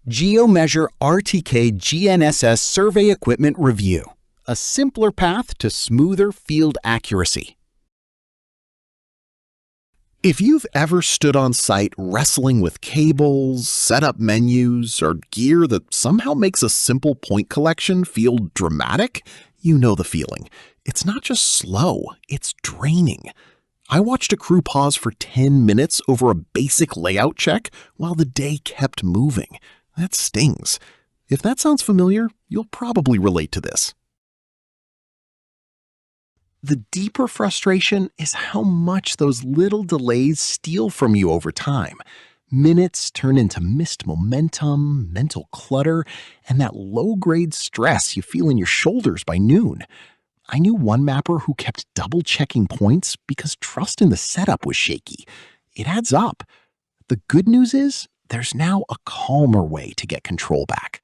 GEO Measure RTK GNSS Survey Equipment Review, a simpler path to smoother field accuracy. If you've ever stood on site wrestling with cables, set up menus, or gear that somehow makes a simple point collection feel dramatic, you know the feeling. It's not just slow, it's draining. I watched a crew pause for 10 minutes over a basic layout check while the day kept moving. That stings. If that sounds familiar, you'll probably relate to this. The deeper frustration is how much those little delays steal from you over time. Minutes turn into missed momentum, mental clutter, and that low-grade stress you feel in your shoulders by noon. I knew one mapper who kept double-checking points because trust in the setup was shaky. It adds up. The good news is, there's now a calmer way to get control back.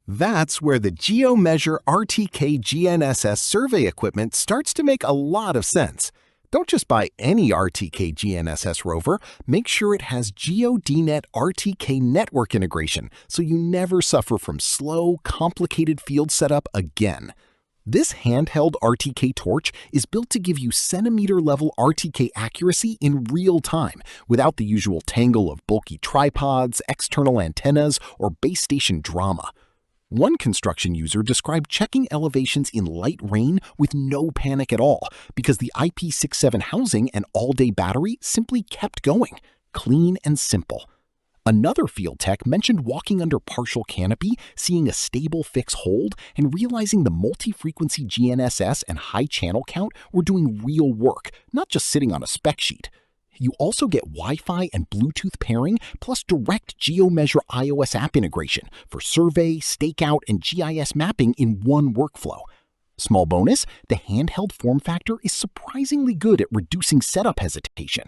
That's where the GEO Measure RTK GNSS survey equipment starts to make a lot of sense. Don't just buy any RTK GNSS rover, make sure it has GeoDNet RTK network integration so you never suffer from slow, complicated field setup again. This handheld RTK torch is built to give you centimeter-level RTK accuracy in real time, without the usual tangle of bulky tripods, external antennas, or base station drama. One construction user described checking elevations in light rain with no panic at all, because the IP67 housing and all-day battery simply kept going, clean and simple. Another field tech mentioned walking under partial canopy, seeing a stable fix hold, and realizing the multi-frequency GNSS and high channel count were doing real work, not just sitting on a spec sheet. You also get Wi-Fi and Bluetooth pairing, plus direct GEO Measure iOS app integration for survey, stakeout, and GIS mapping in one workflow. Small bonus, the handheld form factor is surprisingly good at reducing setup hesitation.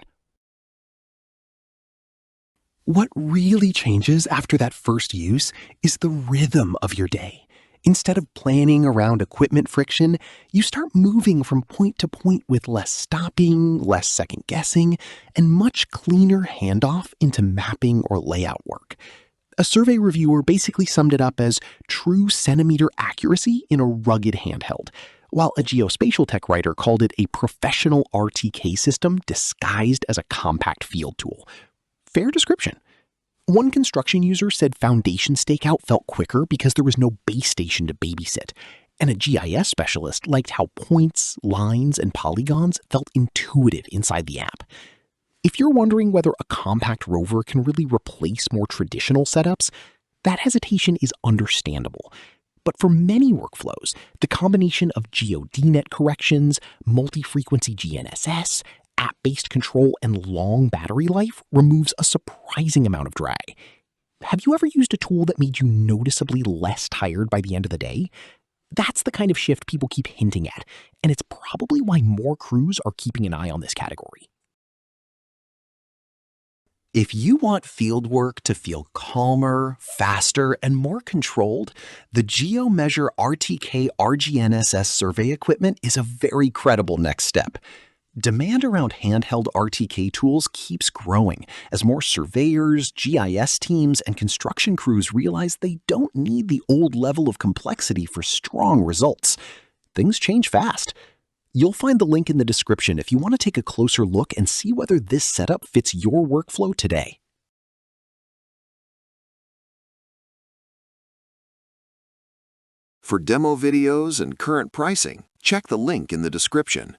What really changes after that first use is the rhythm of your day. Instead of planning around equipment friction, you start moving from point to point with less stopping, less second guessing, and much cleaner handoff into mapping or layout work. A survey reviewer basically summed it up as true centimeter accuracy in a rugged handheld, while a geospatial tech writer called it a professional RTK system disguised as a compact field tool. Fair description. One construction user said foundation stakeout felt quicker because there was no base station to babysit, and a GIS specialist liked how points, lines, and polygons felt intuitive inside the app. If you're wondering whether a compact rover can really replace more traditional setups, that hesitation is understandable. But for many workflows, the combination of GeoDNet corrections, multi-frequency GNSS, app-based control, and long battery life removes a surprising amount of drag. Have you ever used a tool that made you noticeably less tired by the end of the day? That's the kind of shift people keep hinting at, and it's probably why more crews are keeping an eye on this category. If you want fieldwork to feel calmer, faster, and more controlled, the GEO Measure RTK GNSS survey equipment is a very credible next step. Demand around handheld RTK tools keeps growing as more surveyors, GIS teams, and construction crews realize they don't need the old level of complexity for strong results. Things change fast. You'll find the link in the description if you want to take a closer look and see whether this setup fits your workflow today. For demo videos and current pricing, check the link in the description.